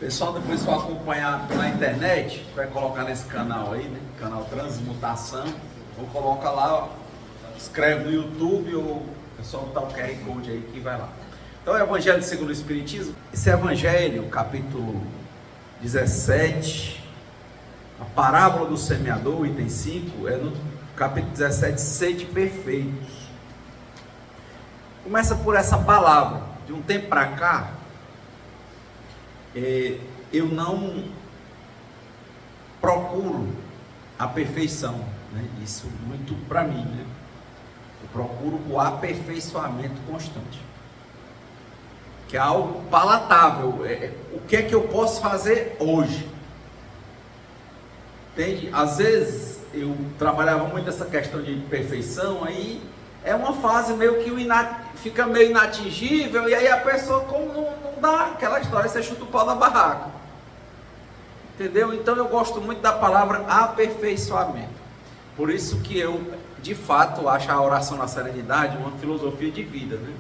Pessoal, depois vai acompanhar pela internet, vai colocar nesse canal aí, né? Canal Transmutação. Ou coloca lá, ó, escreve no YouTube ou é só botar o QR Code aí que vai lá. Então, o Evangelho segundo o Espiritismo. Esse Evangelho, capítulo 17, a parábola do semeador, item 5, é no capítulo 17, sede perfeitos. Começa por essa palavra. De um tempo para cá, eu não procuro a perfeição, né? Isso muito para mim, né? Eu procuro o aperfeiçoamento constante, que é algo palatável. O que é que eu posso fazer hoje? Entende? Às vezes eu trabalhava muito essa questão de perfeição, aí é uma fase meio que fica meio inatingível, e aí a pessoa, como não dá aquela história, você chuta o pau da barraca. Entendeu? Então eu gosto muito da palavra aperfeiçoamento. Por isso que eu, de fato, acho a oração na serenidade uma filosofia de vida, né?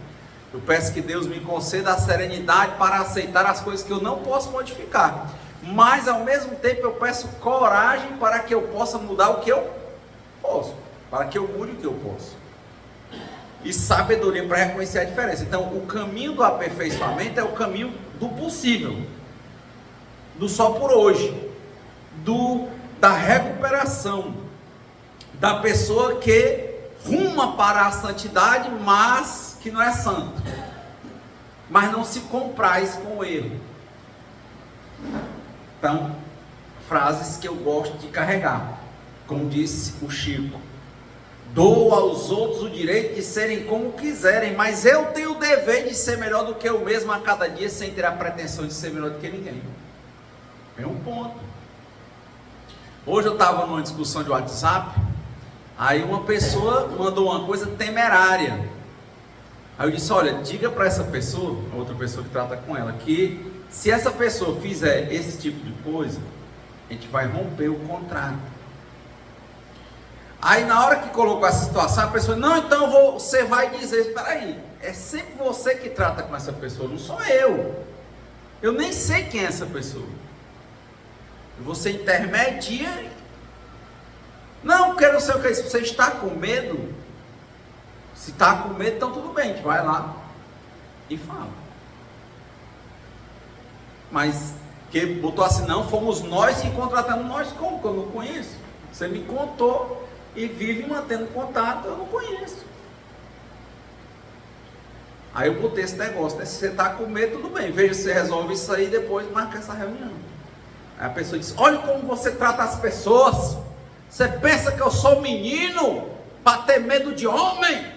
Eu peço que Deus me conceda a serenidade para aceitar as coisas que eu não posso modificar, mas ao mesmo tempo eu peço coragem para que eu possa mudar o que eu posso, para que eu mude o que eu posso, e sabedoria para reconhecer a diferença. Então o caminho do aperfeiçoamento é o caminho do possível, do só por hoje, da recuperação, da pessoa que ruma para a santidade, mas que não é santo, mas não se compraz com o erro. Então, frases que eu gosto de carregar, como disse o Chico: dou aos outros o direito de serem como quiserem, mas eu tenho o dever de ser melhor do que eu mesmo a cada dia, sem ter a pretensão de ser melhor do que ninguém. É um ponto. Hoje eu estava numa discussão de WhatsApp, aí uma pessoa mandou uma coisa temerária. Aí eu disse: olha, diga para essa pessoa, a outra pessoa que trata com ela, que se essa pessoa fizer esse tipo de coisa, a gente vai romper o contrato. Aí na hora que colocou essa situação, a pessoa: não, então você vai dizer. Espera aí, é sempre você que trata com essa pessoa, não sou eu. Eu nem sei quem é essa pessoa. Você intermedia. Não, porque não sei o que é isso. Você está com medo? Se está com medo, então tudo bem, a gente vai lá e fala. Mas que botou assim: não, fomos nós que contratamos. Nós como? Que eu não conheço. Você me contou e vive mantendo contato, eu não conheço. Aí eu botei esse negócio, né? Se você está com medo, tudo bem, veja se você resolve isso aí, depois marca essa reunião. Aí a pessoa diz: olha como você trata as pessoas. Você pensa que eu sou menino para ter medo de homem?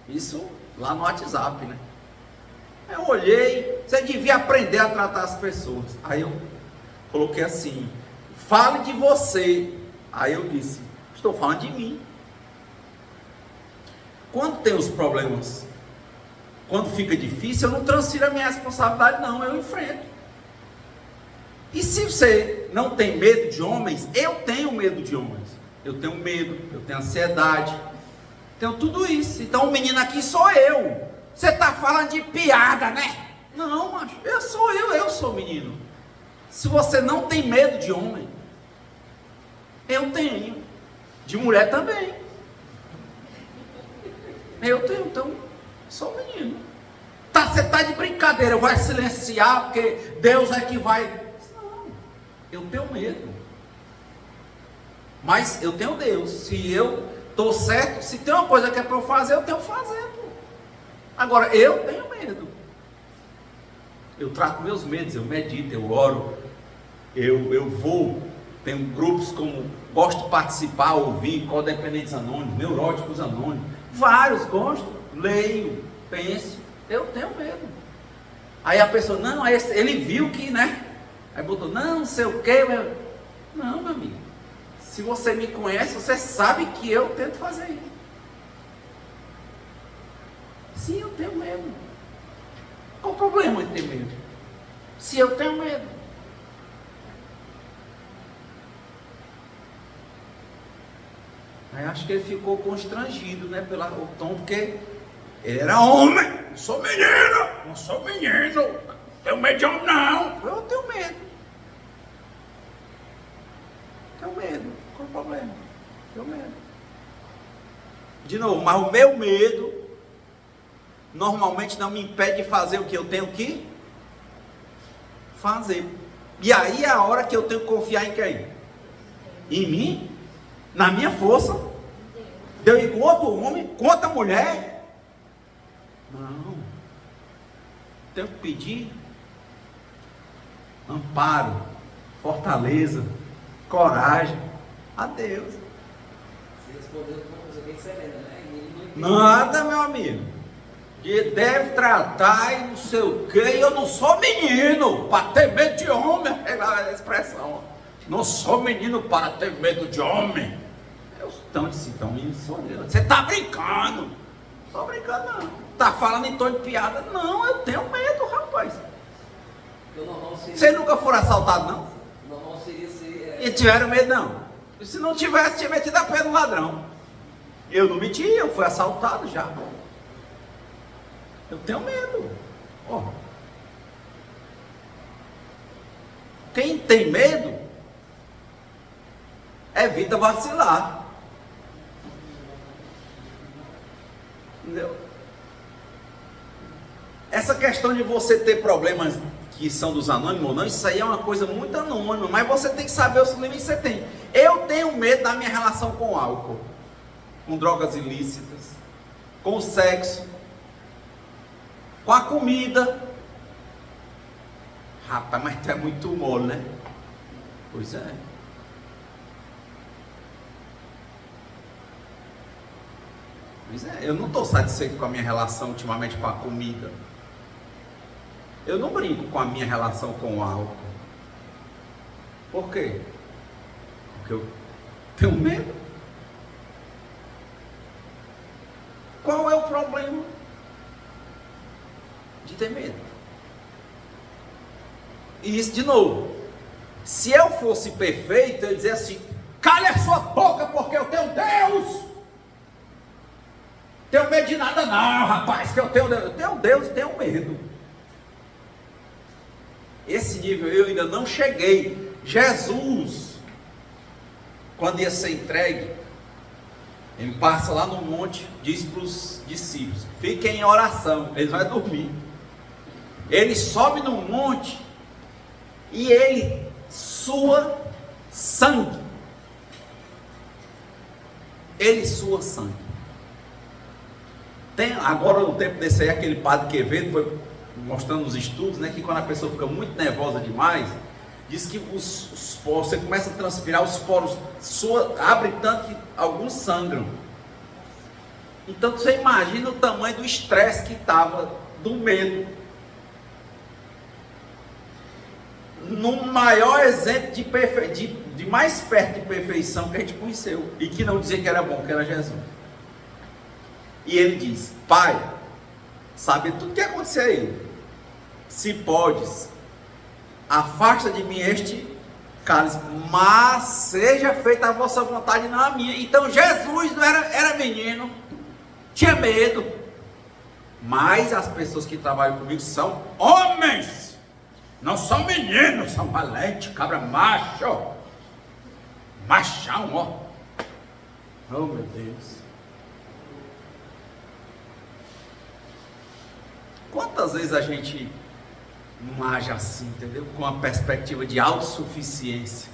Isso lá no WhatsApp, né? Eu olhei: você devia aprender a tratar as pessoas. Aí eu coloquei assim: fale de você. Aí eu disse: estou falando de mim. Quando tem os problemas, quando fica difícil, eu não transfiro a minha responsabilidade, não, eu enfrento. E se você não tem medo de homens, eu tenho medo de homens. Eu tenho medo, eu tenho ansiedade, tenho tudo isso. Então o menino aqui sou eu. Você está falando de piada, né? Não, macho, eu sou menino. Se você não tem medo de homem, eu tenho. De mulher também. Eu tenho, então sou menino. Tá, você está de brincadeira, vai silenciar porque Deus é que vai. Eu tenho medo, mas eu tenho Deus. Se eu estou certo, se tem uma coisa que é para eu fazer, eu tenho que fazer. Agora, eu tenho medo. Eu trato meus medos, eu medito, eu oro, eu vou. Tenho grupos como gosto de participar, ouvir, codependentes anônimos, neuróticos anônimos, vários gosto, leio, penso. Eu tenho medo. Aí a pessoa: não, ele viu que, né? Aí botou: não sei o que. Não, meu amigo, se você me conhece, você sabe que eu tento fazer isso. Sim, eu tenho medo. Qual o problema de ter medo? Se eu tenho medo. Aí acho que ele ficou constrangido, né, pelo tom, porque ele era homem. Não sou menino, não tenho medo de homem não. De novo, mas o meu medo normalmente não me impede de fazer o que eu tenho que fazer. E aí é a hora que eu tenho que confiar em quem? Em mim? Na minha força? De eu ir com outro homem? Com outra mulher? Não. Tenho que pedir amparo, fortaleza, coragem a Deus. Você respondeu com uma coisa bem serena, né? Nada, meu amigo. Que deve tratar e não sei o que. Eu não sou menino para ter medo de homem. É a expressão. Não sou menino para ter medo de homem. Então, menino, sou eu. Você está brincando? Não estou brincando, não. Está falando em tom de piada? Não, eu tenho medo, rapaz. Vocês nunca foram assaltados, não? Normal seria ser. E tiveram medo, não? E se não tivesse, tinha metido a pé no ladrão. Eu não meti, eu fui assaltado já. Eu tenho medo. Oh. Quem tem medo evita vacilar. Entendeu? Essa questão de você ter problemas que são dos anônimos ou não, isso aí é uma coisa muito anônima, mas você tem que saber os limites que você tem. Eu tenho medo da minha relação com o álcool, com drogas ilícitas, com o sexo, com a comida. Rapaz, mas tu é muito mole, né? Pois é. Pois é, eu não estou satisfeito com a minha relação ultimamente com a comida. Eu não brinco com a minha relação com o álcool. Por quê? Porque eu tenho medo. Qual é o problema de ter medo? E isso de novo. Se eu fosse perfeito, eu ia dizer assim: cale a sua boca, porque eu tenho Deus. Tenho medo de nada não, rapaz, que eu tenho Deus. Eu tenho Deus e tenho medo. Esse nível eu ainda não cheguei. Jesus, quando ia ser entregue, ele passa lá no monte, diz para os discípulos: fiquem em oração, eles vão dormir. Ele sobe no monte e ele sua sangue. Ele sua sangue. Tem agora no tempo desse aí, aquele padre Quevedo foi mostrando os estudos, né, que quando a pessoa fica muito nervosa demais, diz que os poros, você começa a transpirar, os poros abrem tanto que alguns sangram. Então você imagina o tamanho do estresse que estava, do medo. No maior exemplo de mais perto de perfeição que a gente conheceu, e que não dizia que era bom, que era Jesus. E ele diz: Pai, sabe tudo que aconteceu aí, se podes, afasta de mim este cálice, mas seja feita a vossa vontade, não a minha. Então Jesus não era menino, tinha medo, mas as pessoas que trabalham comigo são homens, não são meninos, são valentes, cabra macho, machão, ó. Oh meu Deus. Quantas vezes a gente não age assim, entendeu? Com a perspectiva de autossuficiência,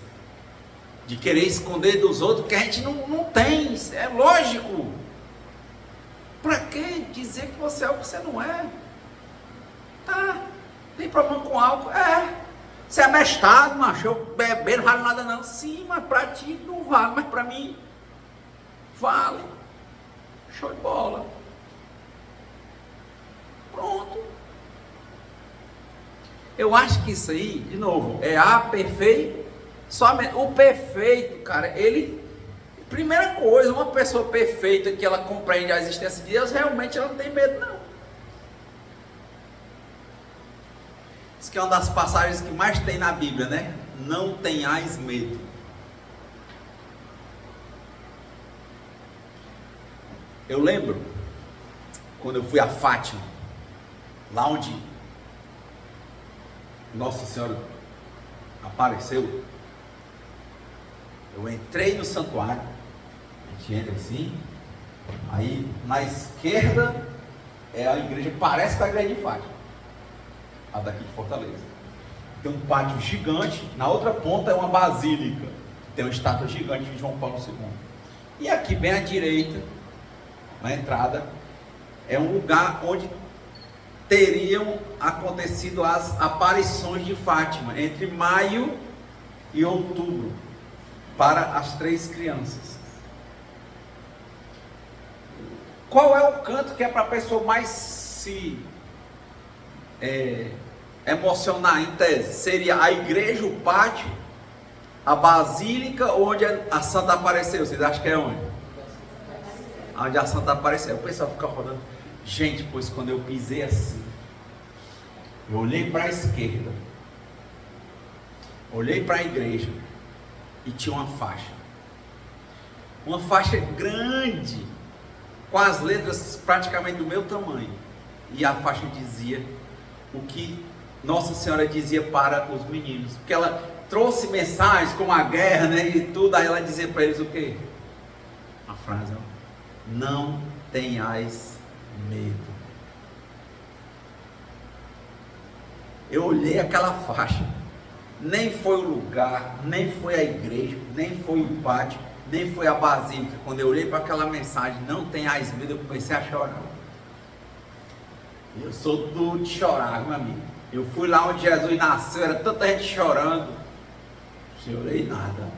de querer esconder dos outros que a gente não tem, é lógico. Para que dizer que você é o que você não é? Tá, tem problema com álcool? É. Você é abestado, macho, eu beber não vale nada não. Sim, mas para ti não vale, mas para mim vale. Show de bola. Pronto. Eu acho que isso aí, de novo, é a perfeito. Somente o perfeito, cara, ele, primeira coisa, uma pessoa perfeita que ela compreende a existência de Deus, realmente ela não tem medo não. Isso que é uma das passagens que mais tem na Bíblia, né? Não tenhais medo. Eu lembro quando eu fui a Fátima, lá onde Nossa Senhora apareceu. Eu entrei no santuário, a gente entra assim, Aí na esquerda é a igreja, parece com a igreja de Fátima, a daqui de Fortaleza. Tem um pátio gigante, na outra ponta é uma basílica, tem uma estátua gigante de João Paulo II. E aqui bem à direita, na entrada, é um lugar onde teriam acontecido as aparições de Fátima, entre maio e outubro, para as 3 crianças. Qual é o canto que é para a pessoa mais se emocionar, em tese? Seria a igreja, o pátio, a basílica, onde a santa apareceu? Vocês acham que é onde? Onde a santa apareceu. O pessoal fica rodando. Gente, pois quando eu pisei assim, eu olhei para a esquerda, olhei para a igreja e tinha uma faixa grande, com as letras praticamente do meu tamanho, e a faixa dizia o que Nossa Senhora dizia para os meninos, porque ela trouxe mensagens como a guerra, né, e tudo. Aí ela dizia para eles o quê? A frase: não tenhais medo. Eu olhei aquela faixa, nem foi o lugar, nem foi a igreja, nem foi o pátio, nem foi a basílica. Quando eu olhei para aquela mensagem, não tenhas medo, eu comecei a chorar. Eu sou duro de chorar, meu amigo. Eu fui lá onde Jesus nasceu, era tanta gente chorando, não chorei nada.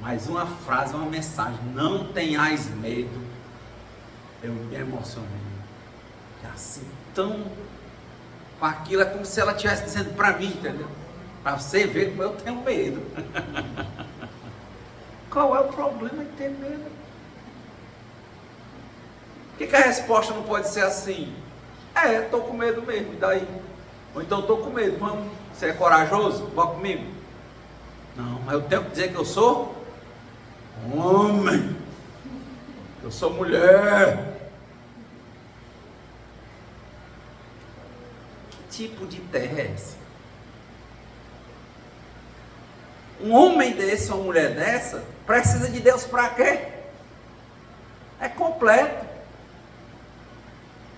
Mas uma frase, uma mensagem: não tenhais medo. Eu me emocionei. Assim, tão com aquilo, é como se ela estivesse dizendo para mim, entendeu? Para você ver como eu tenho medo. Qual é o problema de ter medo? Por que a resposta não pode ser assim? Estou com medo mesmo, e daí? Ou então estou com medo, vamos, você é corajoso? Vá comigo. Não, mas eu tenho que dizer que eu sou homem, eu sou mulher. Que tipo de terra é essa? Um homem desse, uma mulher dessa, precisa de Deus para quê? É completo.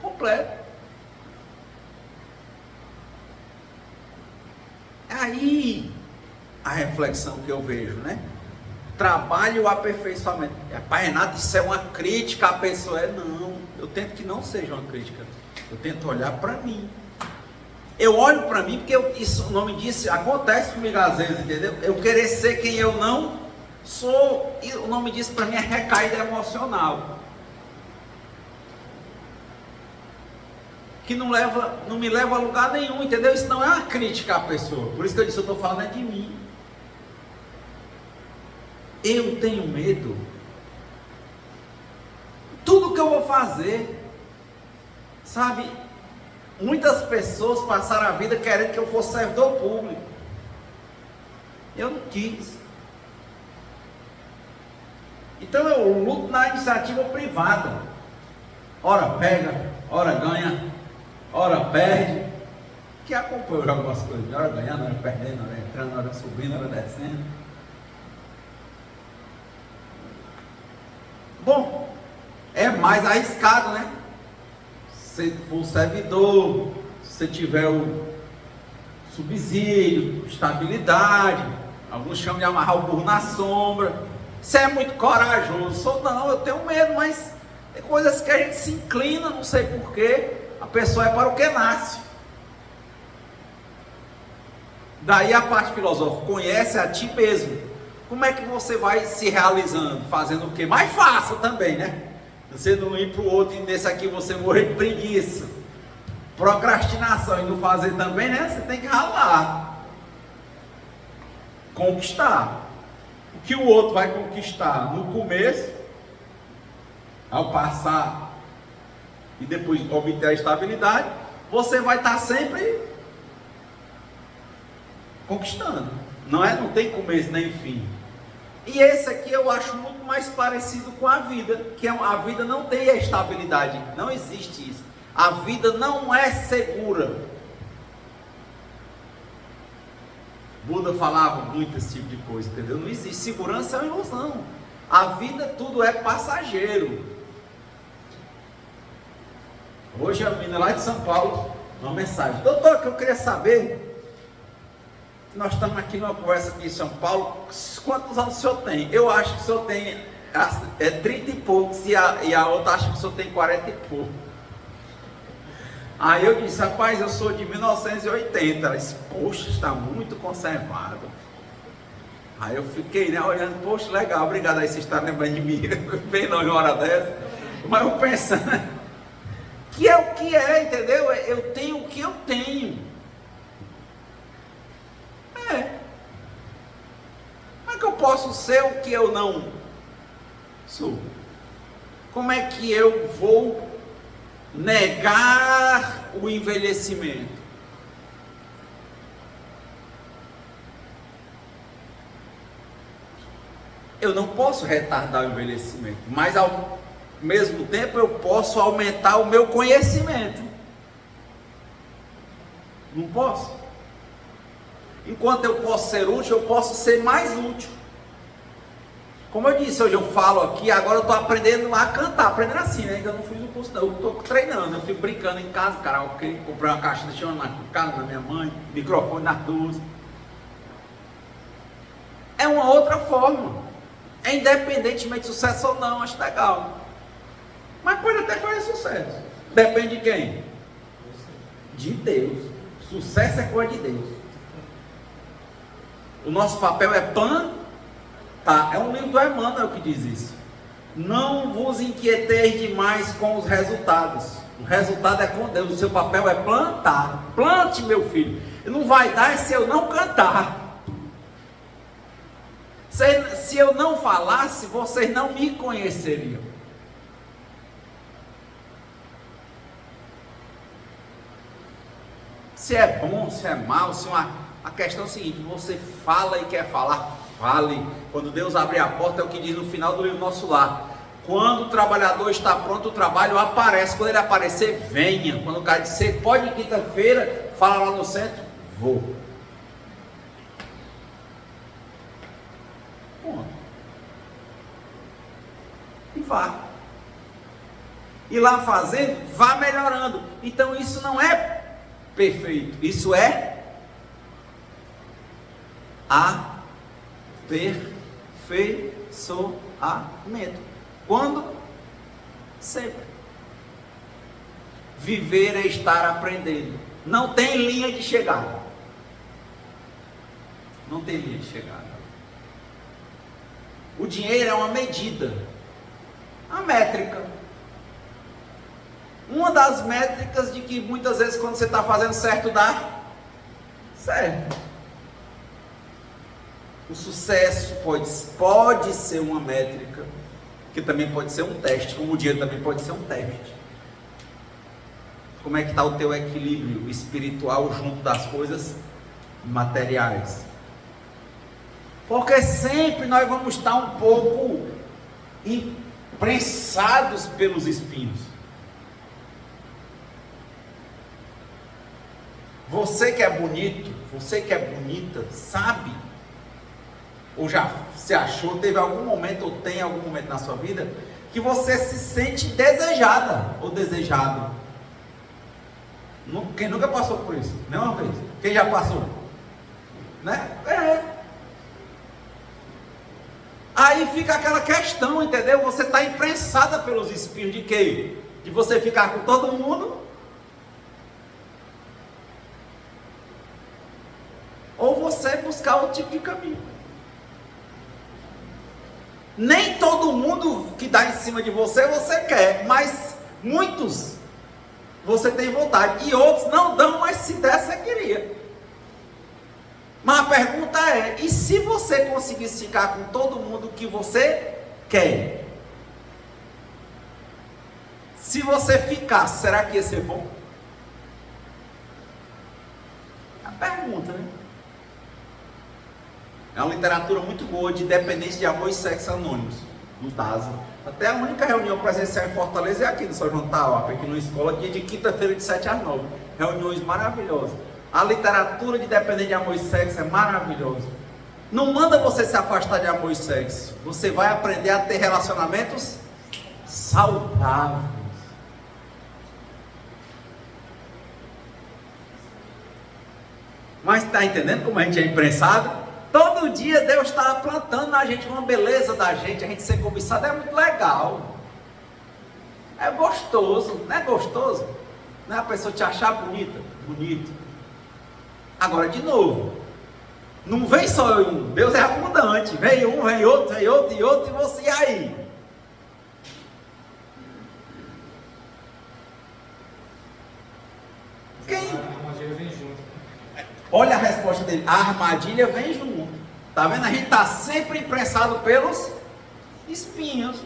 Completo. Aí a reflexão que eu vejo, né? Trabalho e o aperfeiçoamento. Pai Renato, isso é uma crítica à pessoa. Não, eu tento que não seja uma crítica. Eu tento olhar para mim. Eu olho para mim porque isso, o nome disso acontece comigo às vezes, entendeu? Eu querer ser quem eu não sou, e o nome disso para mim é recaída emocional, que não me leva a lugar nenhum, entendeu? Isso não é uma crítica à pessoa. Por isso que eu disse, eu estou falando de mim. Eu tenho medo. Tudo que eu vou fazer, sabe? Muitas pessoas passaram a vida querendo que eu fosse servidor público. Eu não quis. Então eu luto na iniciativa privada. Ora pega, ora ganha, ora perde. Que acompanha algumas coisas. Ora ganhando, ora perdendo, ora entrando, ora subindo, ora descendo. Bom, é mais arriscado, né? Se for servidor, se tiver o subsídio, estabilidade, alguns chamam de amarrar o burro na sombra. Você é muito corajoso. Não, eu tenho medo, mas tem coisas que a gente se inclina, não sei porquê. A pessoa é para o que nasce. Daí a parte filosófica: conhece a ti mesmo. Como é que você vai se realizando? Fazendo o quê? Mas faça também, né? Você não ir para o outro e nesse aqui você morrer de preguiça, procrastinação, e não fazer também, né? Você tem que ralar, conquistar. O que o outro vai conquistar no começo, ao passar e depois obter a estabilidade, você vai estar sempre conquistando. Não é? Não tem começo nem fim. E esse aqui eu acho muito mais parecido com a vida, que a vida não tem a estabilidade, não existe isso. A vida não é segura. Buda falava muito esse tipo de coisa, entendeu? Não existe. Segurança é uma ilusão. A vida tudo é passageiro. Hoje a menina lá de São Paulo, uma mensagem: doutor, que eu queria saber, nós estamos aqui numa conversa aqui em São Paulo, quantos anos o senhor tem? Eu acho que o senhor tem 30 e poucos, e a outra acha que o senhor tem 40 e poucos. Aí eu disse: rapaz, eu sou de 1980. Ela disse: poxa, está muito conservado. Aí eu fiquei, né, olhando: poxa, legal, obrigado aí, você está lembrando de mim, bem não em hora dessa. Mas eu pensando que é o que é, entendeu? Eu tenho o que eu tenho. Como é que eu posso ser o que eu não sou? Como é que eu vou negar o envelhecimento? Eu não posso retardar o envelhecimento, mas ao mesmo tempo eu posso aumentar o meu conhecimento. Não posso? Enquanto eu posso ser útil, eu posso ser mais útil. Como eu disse, hoje eu falo aqui, agora eu estou aprendendo a cantar, aprendendo assim, né? Ainda não fiz o curso não, eu estou treinando, eu fico brincando em casa, karaokê, comprei uma caixa de chão na casa da minha mãe, microfone nas duas. É uma outra forma. É independentemente de sucesso ou não, acho legal. Mas pode até fazer sucesso. Depende de quem? De Deus. Sucesso é coisa de Deus. O nosso papel é plantar. É um livro do Emmanuel que diz isso. Não vos inquieteis demais com os resultados. O resultado é com Deus. O seu papel é plantar. Plante, meu filho. E não vai dar se eu não cantar. Se eu não falasse, vocês não me conheceriam. Se é bom, se é mal, a questão é o seguinte: você fala e quer falar, fale. Quando Deus abrir a porta, é o que diz no final do livro Nosso Lar. Quando o trabalhador está pronto, o trabalho aparece. Quando ele aparecer, venha. Quando o cara disser: pode quinta-feira, fala lá no centro, vou. Ponto. E vá. E lá fazendo, vá melhorando. Então isso não é perfeito, isso é aperfeiçoamento. Quando? Sempre. Viver é estar aprendendo. Não tem linha de chegada. Não tem linha de chegada. O dinheiro é uma medida, a métrica. Uma das métricas de que muitas vezes quando você está fazendo certo, dá certo. O sucesso pode ser uma métrica, que também pode ser um teste, como o dinheiro também pode ser um teste. Como é que está o teu equilíbrio espiritual junto das coisas materiais? Porque sempre nós vamos estar um pouco imprensados pelos espinhos. Você que é bonito, você que é bonita, sabe? Ou já se achou, teve algum momento, ou tem algum momento na sua vida, que você se sente desejada ou desejado. Quem nunca passou por isso? Nenhuma vez. Quem já passou? Né? Aí fica aquela questão, entendeu? Você está imprensada pelos espinhos de quê? De você ficar com todo mundo? Ou você buscar outro tipo de caminho. Nem todo mundo que está em cima de você, você quer, mas muitos você tem vontade, e outros não dão, mas se der, você queria. Mas a pergunta é: e se você conseguisse ficar com todo mundo que você quer? Se você ficasse, será que ia ser bom? É a pergunta, né? É uma literatura muito boa de dependência de amor e sexo anônimos, do DASA. Até a única reunião presencial em Fortaleza é aqui no São João Tauap, aqui numa escola, dia de quinta-feira de 7 às 9. Reuniões maravilhosas. A literatura de dependência de amor e sexo é maravilhosa. Não manda você se afastar de amor e sexo. Você vai aprender a ter relacionamentos saudáveis. Mas está entendendo como a gente é imprensado? Todo dia Deus está plantando na gente uma beleza da gente, a gente ser cobiçado é muito legal. É gostoso, não é gostoso? Não é a pessoa te achar bonita? Bonito. Agora, de novo, não vem só um, Deus é abundante, vem um, vem outro, vem outro, e outro, e você, e aí? Quem? A armadilha vem junto. Olha a resposta dele, a armadilha vem junto. Tá vendo? A gente está sempre imprensado pelos espinhos.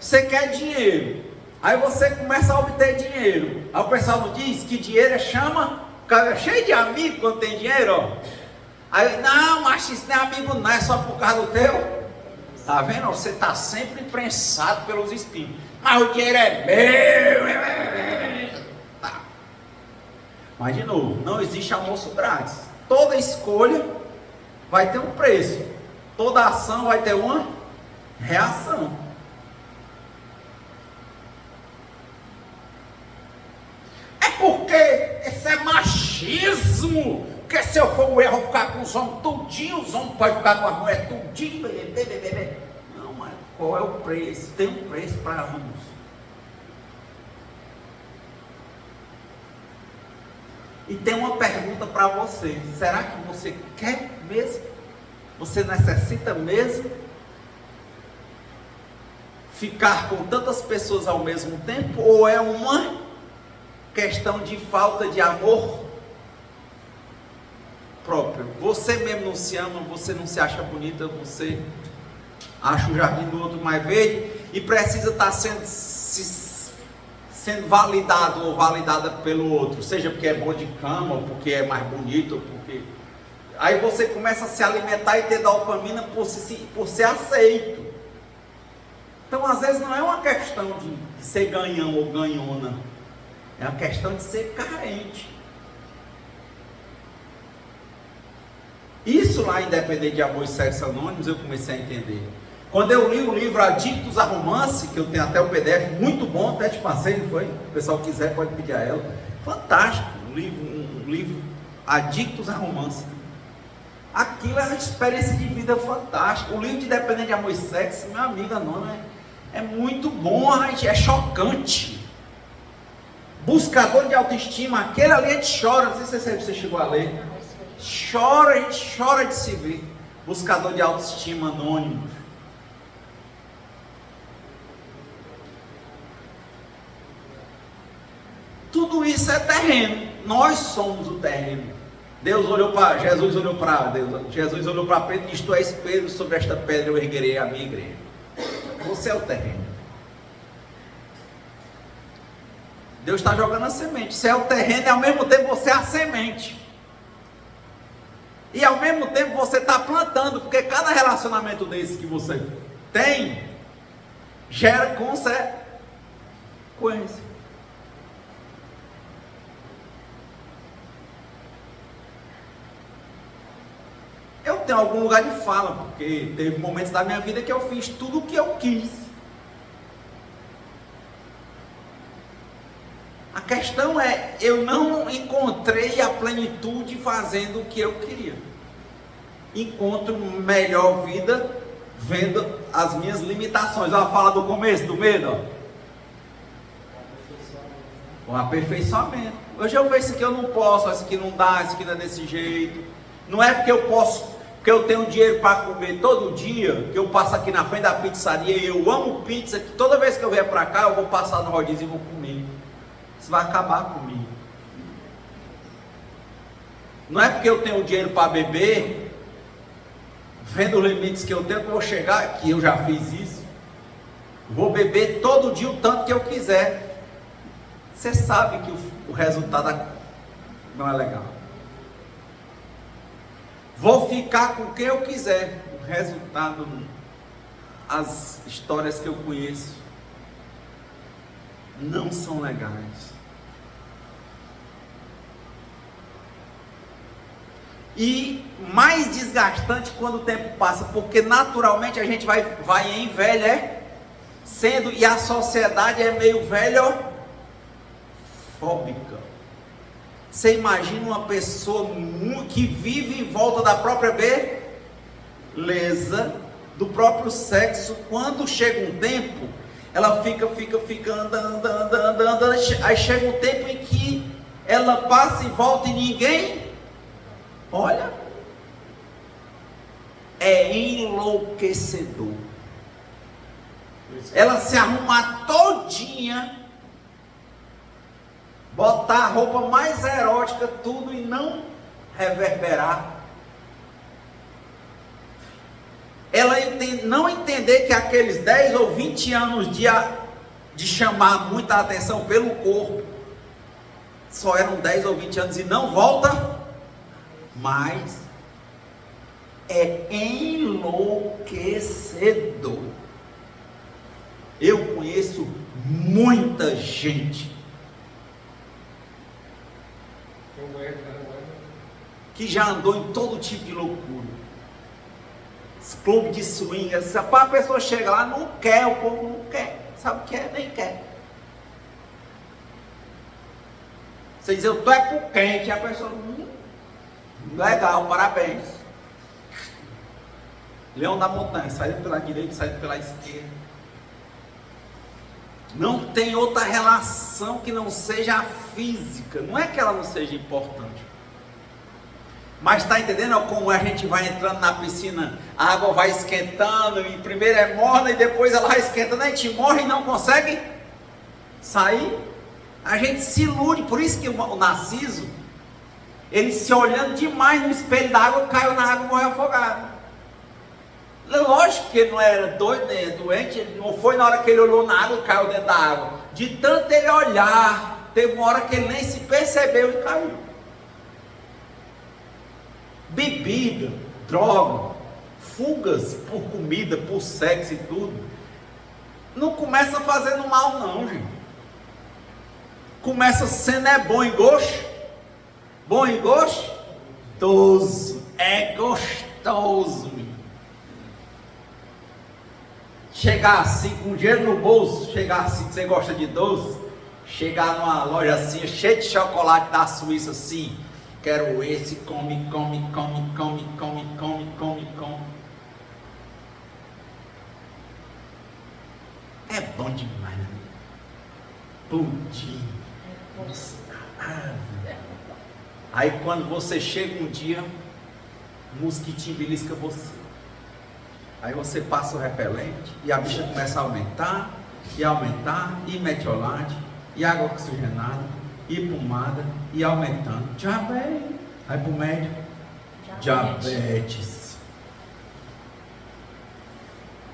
Você quer dinheiro, aí você começa a obter dinheiro. Aí o pessoal não diz que dinheiro chama, o cara é cheio de amigo quando tem dinheiro, ó. Aí, não, mas isso não é amigo não, é só por causa do teu. Tá vendo? Você está sempre imprensado pelos espinhos. Mas o dinheiro é meu. Tá. Mas de novo, não existe almoço grátis. Toda escolha vai ter um preço. Toda ação vai ter uma reação. É porque isso é machismo. Porque se eu for mulher, eu vou ficar com os homens tudinho, os homens podem ficar com as mulheres tudinho. Não, mas qual é o preço? Tem um preço para ambos. E tem uma pergunta para você: será que você quer mesmo? Você necessita mesmo ficar com tantas pessoas ao mesmo tempo? Ou é uma questão de falta de amor próprio? Você mesmo não se ama, você não se acha bonita, você acha o jardim do outro mais verde e precisa estar sendo validado ou validada pelo outro, seja porque é bom de cama, ou porque é mais bonito, ou porque... Aí você começa a se alimentar e ter dopamina por ser aceito. Então às vezes não é uma questão de ser ganhão ou ganhona, é uma questão de ser carente. Isso lá, independente de Amor e Sexo Anônimos, eu comecei a entender. Quando eu li o livro Adictos a Romance, que eu tenho até o PDF, muito bom, até te passei, não foi? Se o pessoal quiser pode pedir a ela. Fantástico, um livro Adictos a Romance. Aquilo é uma experiência de vida fantástica. O livro de Independente de Amor e Sexo, minha amiga Nona, é muito bom, é chocante. Buscador de autoestima, aquele ali a gente chora, não sei se você chegou a ler. Chora, a gente chora de se ver. Buscador de autoestima anônimo. Tudo isso é terreno. Nós somos o terreno. Jesus olhou para Pedro e disse: tu és Pedro, sobre esta pedra eu erguerei a minha igreja. Você é o terreno. Deus está jogando a semente. Você é o terreno e ao mesmo tempo você é a semente. E ao mesmo tempo você está plantando, porque cada relacionamento desse que você tem gera consequência. Eu tenho algum lugar de fala, porque teve momentos da minha vida que eu fiz tudo o que eu quis. A questão é, eu não encontrei a plenitude fazendo o que eu queria. Encontro melhor vida vendo as minhas limitações. Olha a fala do começo, do medo, ó. O aperfeiçoamento. Hoje eu vejo isso aqui eu não posso, isso aqui não dá, isso aqui não é desse jeito. Não é porque eu posso, porque eu tenho dinheiro para comer todo dia, que eu passo aqui na frente da pizzaria e eu amo pizza, que toda vez que eu vier para cá eu vou passar no rodízio e vou comer. Isso vai acabar comigo. Não é porque eu tenho dinheiro para beber, vendo os limites que eu tenho, que eu vou chegar aqui, eu já fiz isso. Vou beber todo dia o tanto que eu quiser. Você sabe que o resultado não é legal. Vou ficar com quem eu quiser. O resultado, as histórias que eu conheço não são legais. E mais desgastante quando o tempo passa, porque naturalmente a gente vai envelhecendo e a sociedade é meio velhofóbica. Você imagina uma pessoa que vive em volta da própria beleza, do próprio sexo, quando chega um tempo, ela fica andando, aí chega um tempo em que ela passa e volta e ninguém olha. É enlouquecedor. Ela se arrumar todinha, botar a roupa mais erótica, tudo, e não reverberar. Ela não entender que aqueles 10 ou 20 anos de chamar muita atenção pelo corpo, só eram 10 ou 20 anos e não volta mais. É enlouquecedor. Eu conheço muita gente que já andou em todo tipo de loucura. Clube de swing, a pessoa chega lá, não quer, o povo não quer, sabe o que é? Nem quer. Você diz, eu tô é por quente, a pessoa, legal, parabéns. Leão da montanha, sai pela direita, sai pela esquerda. Não tem outra relação que não seja a física. Não é que ela não seja importante, mas está entendendo como a gente vai entrando na piscina, a água vai esquentando, e primeiro é morna e depois ela vai esquentando, a gente morre e não consegue sair. A gente se ilude, por isso que o Narciso, ele se olhando demais no espelho da água, caiu na água e morreu afogado. Lógico que ele não era doido, nem doente, ele não foi na hora que ele olhou na água e caiu dentro da água. De tanto ele olhar, teve uma hora que ele nem se percebeu e caiu. Bebida, droga, fugas por comida, por sexo e tudo, não começa fazendo mal não, gente. Começa sendo bom em gosto. Bom em gostoso. É gostoso. Chegar assim, com dinheiro no bolso, chegar assim, que você gosta de doce, chegar numa loja assim, cheia de chocolate da Suíça assim, quero esse, come. É bom demais, né? Pudim. Aí quando você chega um dia, mosquitinho belisca você. Aí você passa o repelente e a bicha começa a aumentar, e metiolate, e água oxigenada, e pomada, e aumentando. Diabetes. Aí pro médico, diabetes.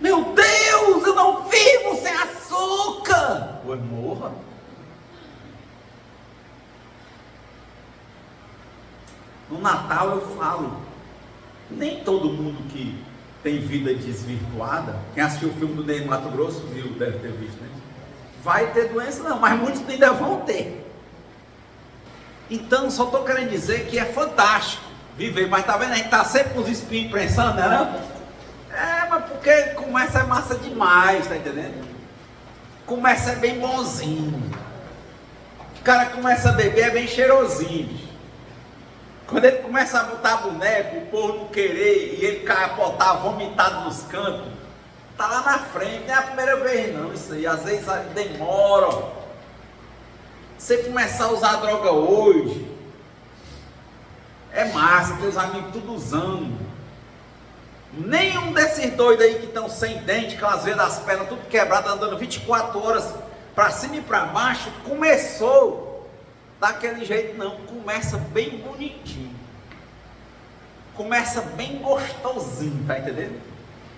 Meu Deus, eu não vivo sem açúcar. Pois morra. No Natal eu falo, nem todo mundo que tem vida desvirtuada, quem assistiu o filme do Ney no Mato Grosso viu, deve ter visto, né? Vai ter doença não, mas muitos ainda vão ter. Então só estou querendo dizer que é fantástico viver, mas tá vendo, a gente tá sempre com os espinhos prensando, né? Mas porque começa é massa demais, tá entendendo? Começa é bem bonzinho. O cara começa a beber é bem cheirosinho, bicho. Quando ele começa a botar boneco, o povo não querer, e ele capotar, vomitado nos cantos, tá lá na frente, não é a primeira vez não, isso aí, às vezes demora. Você começar a usar droga hoje, é massa, teus amigos tudo usando. Nenhum desses doidos aí que estão sem dente, com as veias das pernas tudo quebrado, andando 24 horas para cima e para baixo, começou daquele jeito não, começa bem bonitinho, começa bem gostosinho, tá entendendo?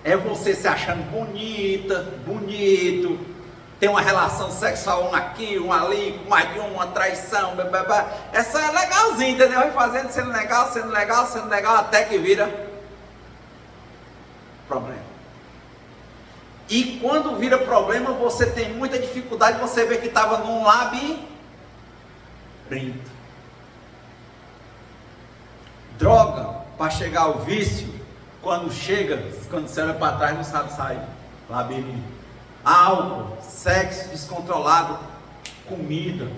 É você se achando bonita, bonito, tem uma relação sexual um aqui, um ali, com mais de uma traição, blá. Essa é legalzinha, entendeu? Vai fazendo, sendo legal, até que vira problema. E quando vira problema, você tem muita dificuldade, você vê que estava num labirinto. Droga para chegar ao vício, quando você olha para trás não sabe sair. Labirinto. Álcool, sexo descontrolado, comida.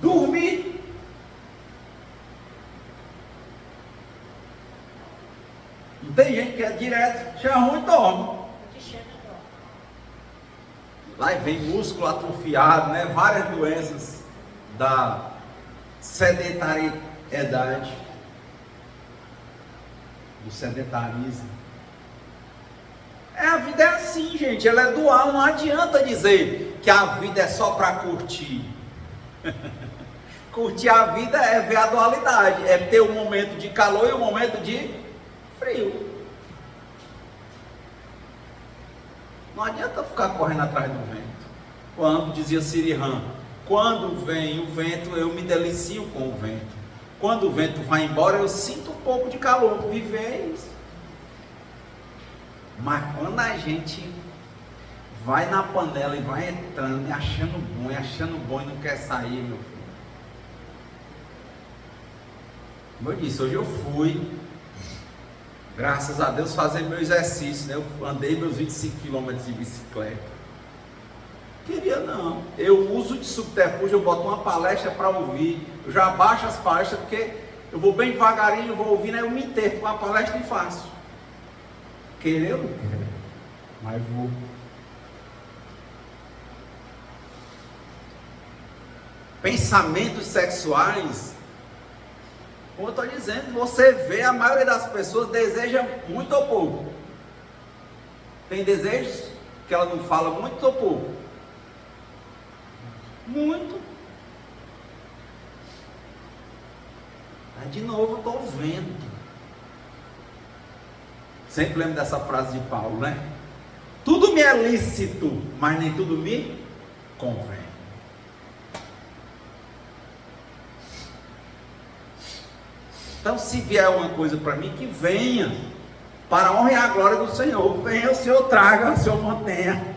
Dormir. Não tem gente que é direto, chega ruim e dorme. Lá vem músculo atrofiado, né? Várias doenças da sedentariedade, do sedentarismo. A vida é assim, gente, ela é dual, não adianta dizer que a vida é só para curtir. Curtir a vida é ver a dualidade, é ter um momento de calor e um momento de frio. Não adianta ficar correndo atrás do vento. Quando dizia Sirihan, quando vem o vento, eu me delicio com o vento. Quando o vento vai embora, eu sinto um pouco de calor. Viver é isso. Mas quando a gente vai na panela e vai entrando, e achando bom e não quer sair, meu filho. Como eu disse, hoje eu fui, graças a Deus, fazer meu exercício, né? Eu andei meus 25 km de bicicleta. Queria não. Eu uso de subterfúgio, eu boto uma palestra para ouvir. Eu já baixo as palestras porque eu vou bem devagarinho, eu vou ouvindo, aí eu me interno com a palestra e faço. Querer eu não quero, mas vou. Pensamentos sexuais, como eu estou dizendo, você vê, a maioria das pessoas deseja muito ou pouco. Tem desejos que ela não fala muito ou pouco? Muito. Aí de novo eu estou vendo. Sempre lembro dessa frase de Paulo, né? Tudo me é lícito, mas nem tudo me convém. Então, se vier uma coisa para mim, que venha, para a honra e a glória do Senhor. Venha, o Senhor traga, o Senhor mantenha.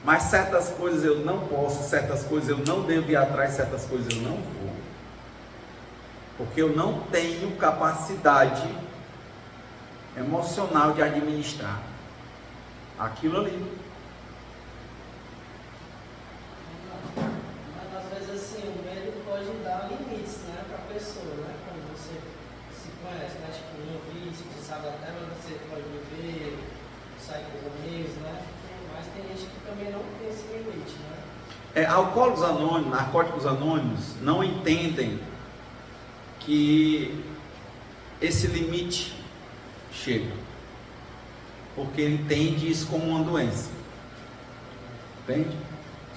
Mas certas coisas eu não posso, certas coisas eu não devo ir atrás, certas coisas eu não vou. Porque eu não tenho capacidade emocional de administrar aquilo ali. Mas às vezes assim, o medo pode dar limites, né, para a pessoa, né? Quando você se conhece, né? Tipo, um vício, você sabe até onde você pode beber, sair com os amigos, né? Mas tem gente que também não tem esse limite, né? Alcoólicos Anônimos, Narcóticos Anônimos não entendem que esse limite chega, porque ele entende isso como uma doença, entende?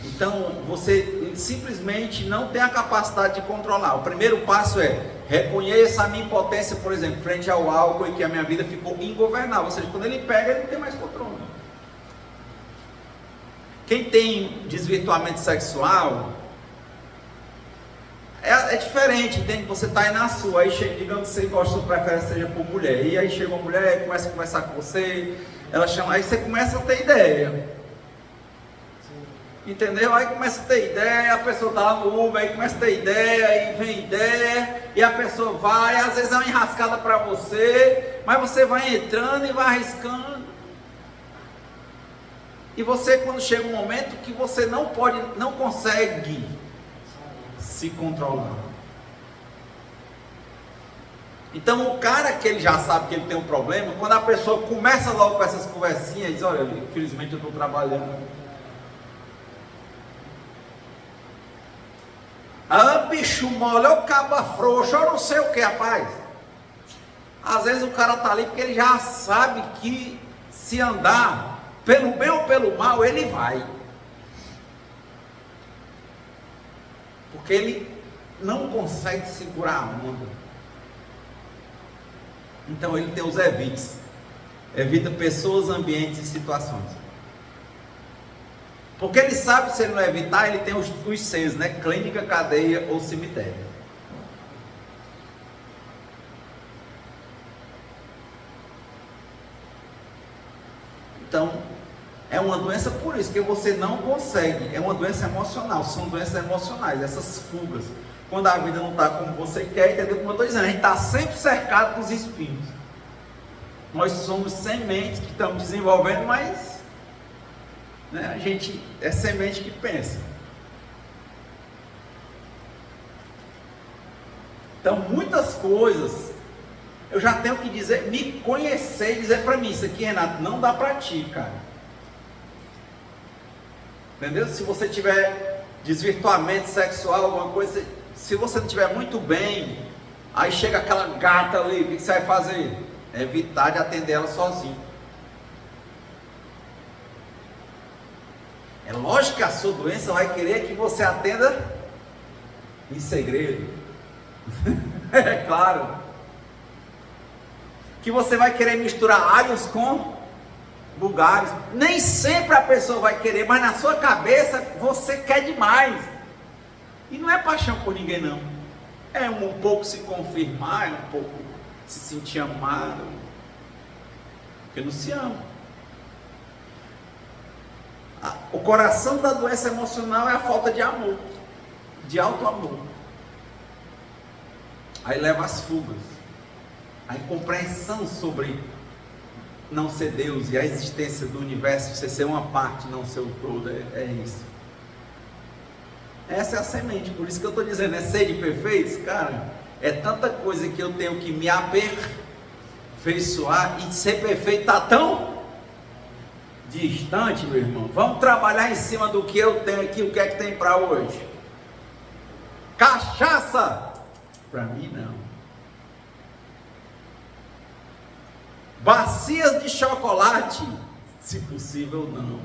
Então você simplesmente não tem a capacidade de controlar. O primeiro passo é reconheça a minha impotência, por exemplo, frente ao álcool, e que a minha vida ficou ingovernável. Ou seja, quando ele pega, ele não tem mais controle. Quem tem desvirtuamento sexual é diferente, entende? Você está aí na sua, aí chega, digamos que você gosta, sua preferência seja por mulher, e aí chega uma mulher, começa a conversar com você, ela chama, aí você começa a ter ideia. Entendeu? Aí começa a ter ideia, a pessoa está lá no Uber, aí começa a ter ideia, aí vem ideia, e a pessoa vai, às vezes é uma enrascada para você, mas você vai entrando e vai arriscando. E você, quando chega um momento que você não consegue se controlar. Então o cara que ele já sabe que ele tem um problema, quando a pessoa começa logo com essas conversinhas, diz, olha, infelizmente eu estou trabalhando. Ah, bicho mole, o caba frouxo, eu não sei o que, rapaz. Às vezes o cara está ali porque ele já sabe que se andar pelo bem ou pelo mal, ele vai. Porque ele não consegue segurar a onda. Então ele tem os evites. Evita pessoas, ambientes e situações. Porque ele sabe, se ele não evitar, ele tem os Cs, né? Clínica, cadeia ou cemitério. Então, é uma doença por isso, que você não consegue. É uma doença emocional, são doenças emocionais, essas fugas. quando a vida não está como você quer, entendeu? Como eu estou dizendo, a gente está sempre cercado dos espinhos. Nós somos sementes que estamos desenvolvendo, mas né, a gente é semente que pensa. Então, muitas coisas eu já tenho que dizer, me conhecer e dizer para mim, isso aqui, Renato, não dá para ti, cara. Entendeu? Se você tiver desvirtuamento sexual, alguma coisa, se você não estiver muito bem, aí chega aquela gata ali, o que você vai fazer? É evitar de atender ela sozinho. É lógico que a sua doença vai querer que você atenda em segredo. É claro. Que você vai querer misturar alhos com bugalhos. Nem sempre a pessoa vai querer, mas na sua cabeça você quer demais. E não é paixão por ninguém, não. É um pouco se confirmar, é um pouco se sentir amado. Porque não se ama. O coração da doença emocional é a falta de amor, de alto amor. Aí leva às fugas, a incompreensão sobre não ser Deus e a existência do universo, você ser uma parte, não ser o todo, é isso. Essa é a semente, por isso que eu estou dizendo, é sede perfeitos, cara, é tanta coisa que eu tenho que me aperfeiçoar, e ser perfeito está tão distante, meu irmão. Vamos trabalhar em cima do que eu tenho aqui. O que é que tem para hoje? Cachaça? Para mim não. Bacias de chocolate? Se possível, não.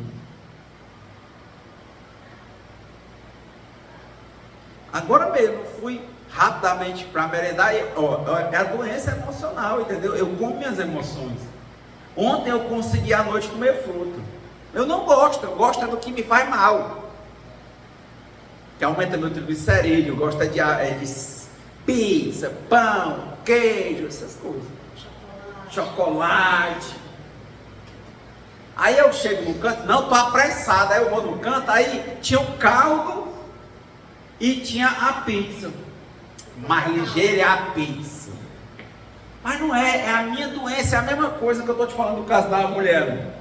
Agora mesmo fui rapidamente para merendar e, é a doença emocional, entendeu? Eu como minhas emoções. Ontem eu consegui à noite comer fruta. Eu não gosto, eu gosto do que me faz mal. Que aumenta meu triglicerídeo, eu gosto de pizza, pão, queijo, essas coisas. Chocolate. Aí eu chego no canto, não, tô apressado, aí eu vou no canto, aí tinha o caldo e tinha a pizza. Mais ligeira é a pizza. Mas não é a minha doença, é a mesma coisa que eu estou te falando do caso da mulher.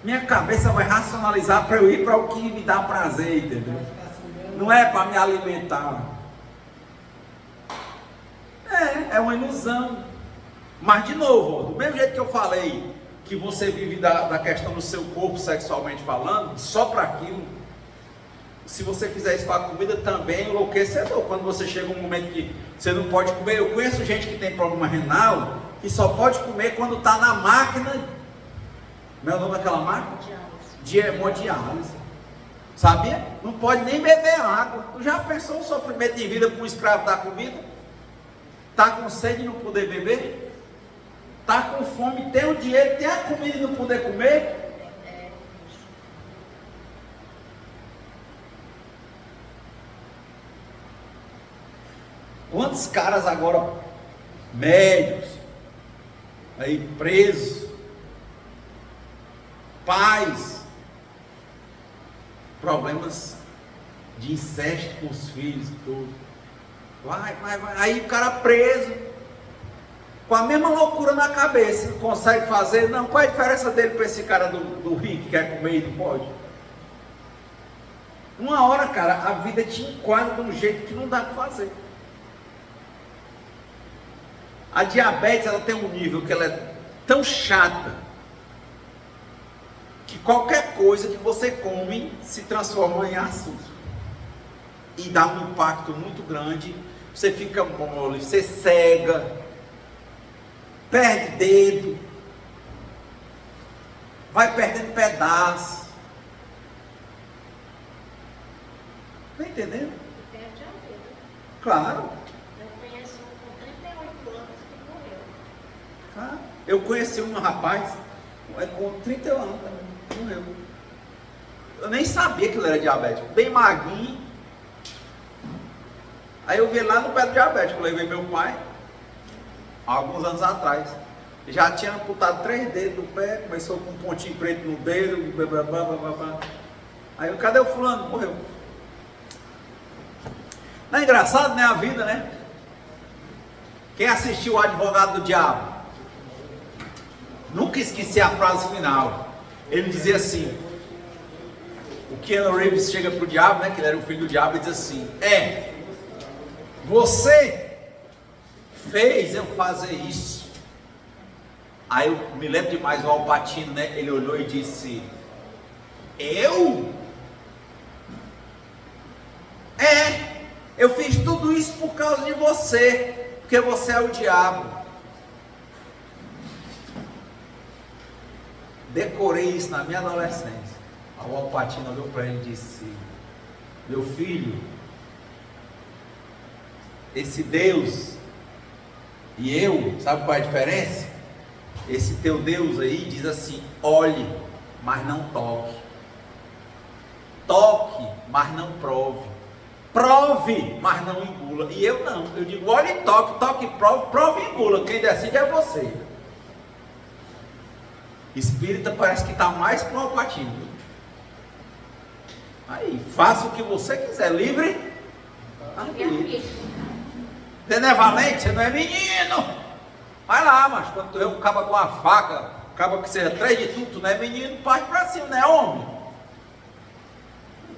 Minha cabeça vai racionalizar para eu ir para o que me dá prazer, entendeu? Não é para me alimentar. É uma ilusão. Mas de novo, do mesmo jeito que eu falei que você vive da questão do seu corpo sexualmente falando, só para aquilo. Se você fizer isso com a comida também, enlouquecedor. Quando você chega um momento que você não pode comer. Eu conheço gente que tem problema renal que só pode comer quando está na máquina. Como é o nome daquela máquina? De hemodiálise. Sabia? Não pode nem beber água. Tu já pensou o sofrimento de vida com um escravo da comida? Está com sede e não poder beber? Está com fome, tem o dinheiro, tem a comida e não poder comer? Quantos caras agora, médios, aí presos, pais, problemas de incesto com os filhos e tudo. Vai. Aí o cara preso, com a mesma loucura na cabeça, não consegue fazer. Não, qual é a diferença dele para esse cara do rico que quer comer e não pode? Uma hora, cara, a vida te enquadra de um jeito que não dá para fazer. A diabetes, ela tem um nível que ela é tão chata que qualquer coisa que você come se transforma em açúcar e dá um impacto muito grande. Você fica mole, você cega, perde dedo, vai perdendo pedaço. Tá entendendo? Claro. Eu conheci um rapaz com 31 anos também, morreu. Eu nem sabia que ele era diabético, bem magrinho. Aí eu vi lá no pé do diabético, eu levei meu pai, alguns anos atrás. Já tinha amputado 3 dedos do pé, começou com um pontinho preto no dedo, blá, blá, blá, blá, blá. Aí eu, cadê o fulano? Morreu. Não é engraçado, né? A vida, né? Quem assistiu O Advogado do Diabo? Nunca esqueci a frase final. Ele dizia assim, o Keanu Reeves chega pro diabo, né? Que ele era o filho do diabo, e diz assim, você fez eu fazer isso. Aí eu me lembro demais o Al Pacino, né? Ele olhou e disse, eu? Eu fiz tudo isso por causa de você, porque você é o diabo. Decorei isso na minha adolescência. O Al Pacino olhou para ele e disse, meu filho, esse Deus e eu, sabe qual é a diferença? Esse teu Deus aí diz assim, olhe, mas não toque. Toque, mas não prove. Prove, mas não engula. E eu não, eu digo, olhe e toque, toque e prove, prove e engula. Quem decide é você. Espírita parece que está mais pro Al Pacino. Aí, faça o que você quiser, livre. Você não é valente, você não é menino. Vai lá, mas quando tu vê um cabo com uma faca, um cabo que seja 3 de tudo, tu não é menino, parte pra cima, não é homem.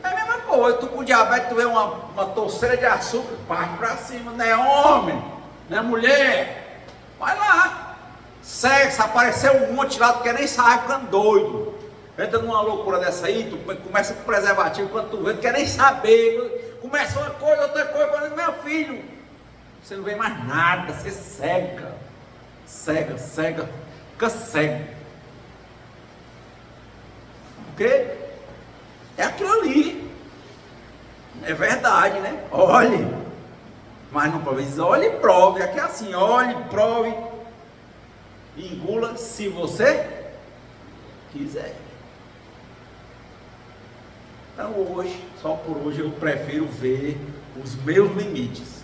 É a mesma coisa, tu com diabetes, tu vê uma torceira de açúcar, parte pra cima, não é homem, não é mulher. Vai lá. Sexo, apareceu um monte lá, tu quer nem sair, ficando doido. Entra numa loucura dessa aí, tu começa com preservativo, quando tu vê, tu quer nem saber. Começa uma coisa, outra coisa, meu filho. Você não vê mais nada, você cega. Cega, fica cego. Porque é aquilo ali. É verdade, né? Olhe. Mas não prove. Olhe e prove. Aqui é assim, olhe, prove. Engula se você quiser. Então hoje, só por hoje, eu prefiro ver os meus limites.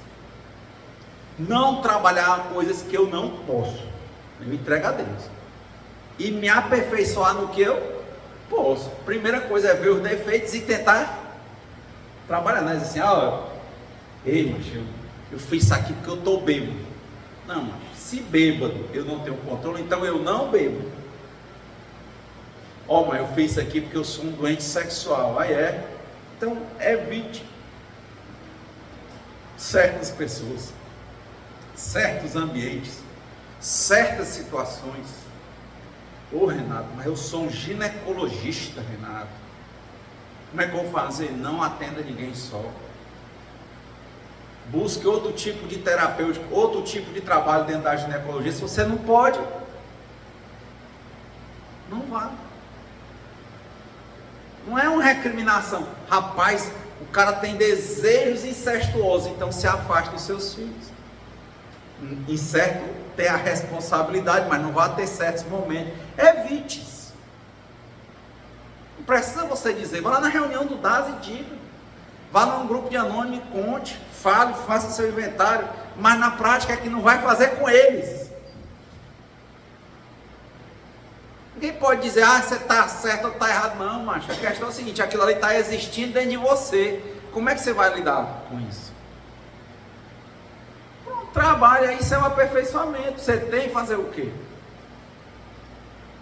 Não trabalhar coisas que eu não posso. Eu entrego a Deus. E me aperfeiçoar no que eu posso. Primeira coisa é ver os defeitos e tentar trabalhar. Não é assim, ei, macho, eu fiz isso aqui porque eu estou bêbado. Não, macho, se bêbado eu não tenho controle, então eu não bebo. Mas eu fiz isso aqui porque eu sou um doente sexual. Então evite certas pessoas, certos ambientes, certas situações. Renato, mas eu sou um ginecologista, Renato. Como é que eu vou fazer? Não atenda ninguém só. Busque outro tipo de terapêutico, outro tipo de trabalho dentro da ginecologia. Se você não pode, não vá. Não é uma recriminação. Rapaz, o cara tem desejos incestuosos, então se afaste dos seus filhos. Incerto tem a responsabilidade, mas não vai ter certos momentos. Evite. Não precisa você dizer. Vá lá na reunião do DAS e diga. Vá num grupo de anônimo e conte. Fale, faça seu inventário. Mas na prática é que não vai fazer com eles. Ninguém pode dizer, você está certo ou está errado. Não, macho. A questão é o seguinte, aquilo ali está existindo dentro de você. Como é que você vai lidar com isso? Trabalha, isso é um aperfeiçoamento. Você tem que fazer o quê?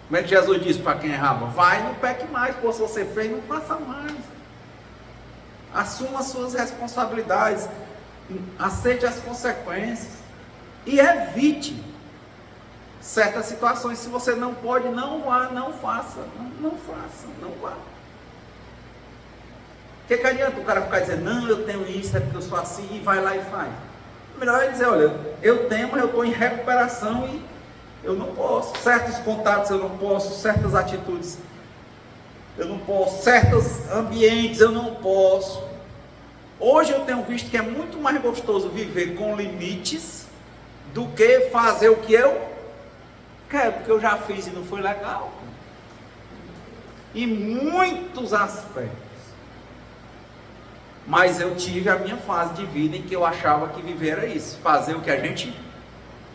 Como é que Jesus disse para quem errava? Vai, não peque mais, pô, se você fez, não faça mais. Assuma as suas responsabilidades, aceite as consequências e evite certas situações. Se você não pode, não vá, não faça, não faça, não vá. O que adianta o cara ficar dizendo, não, eu tenho isso, é porque eu sou assim, e vai lá e faz. Melhor é dizer, olha, eu tenho, mas eu estou em recuperação e eu não posso. Certos contatos eu não posso, certas atitudes eu não posso, certos ambientes eu não posso. Hoje eu tenho visto que é muito mais gostoso viver com limites do que fazer o que eu quero, porque eu já fiz e não foi legal. Em muitos aspectos. Mas eu tive a minha fase de vida em que eu achava que viver era isso, fazer o que a gente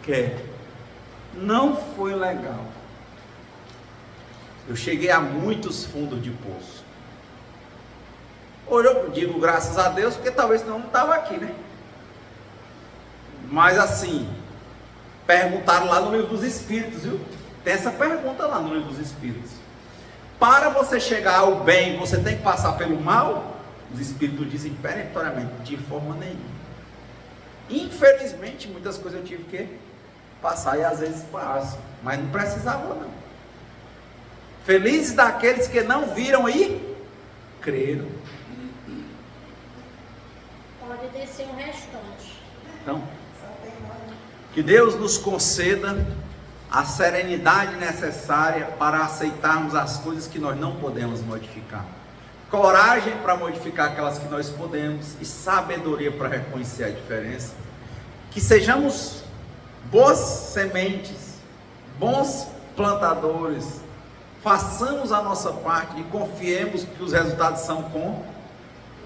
quer. Não foi legal. Eu cheguei a muitos fundos de poço. Hoje eu digo graças a Deus, porque talvez senão não estava aqui, né? Mas assim, perguntaram lá no livro dos Espíritos, viu? Tem essa pergunta lá no livro dos Espíritos. Para você chegar ao bem, você tem que passar pelo mal? Os Espíritos dizem perentoriamente, de forma nenhuma. Infelizmente, muitas coisas eu tive que passar e às vezes passo, mas não precisava não. Felizes daqueles que não viram e creram. Pode descer um restante. Então, que Deus nos conceda a serenidade necessária para aceitarmos as coisas que nós não podemos modificar, coragem para modificar aquelas que nós podemos e sabedoria para reconhecer a diferença. Que sejamos boas sementes, bons plantadores, façamos a nossa parte e confiemos que os resultados são com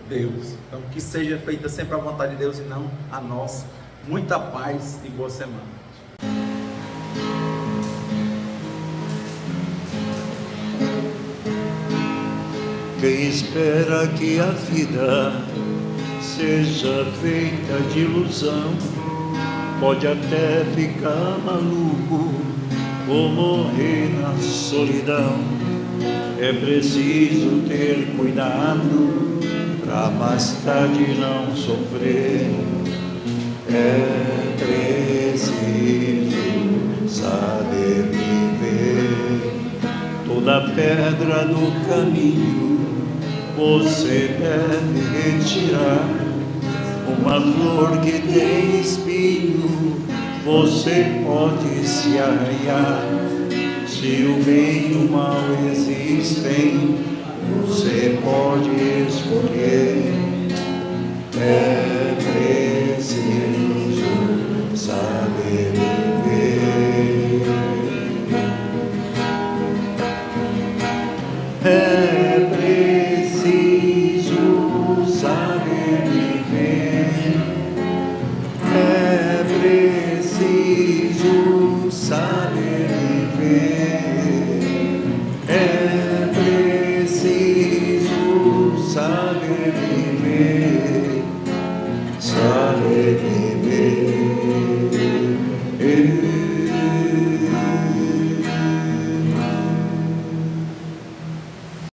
Deus. Então que seja feita sempre a vontade de Deus e não a nossa. Muita paz e boa semana. Quem espera que a vida seja feita de ilusão, pode até ficar maluco ou morrer na solidão. É preciso ter cuidado pra mais tarde não sofrer. É preciso saber viver. Toda pedra do caminho você deve retirar. Uma flor que tem espinho você pode se arranhar. Se o bem e o mal existem, você pode escolher. É preciso saber viver. É preciso saber viver. É preciso saber viver. É preciso saber viver.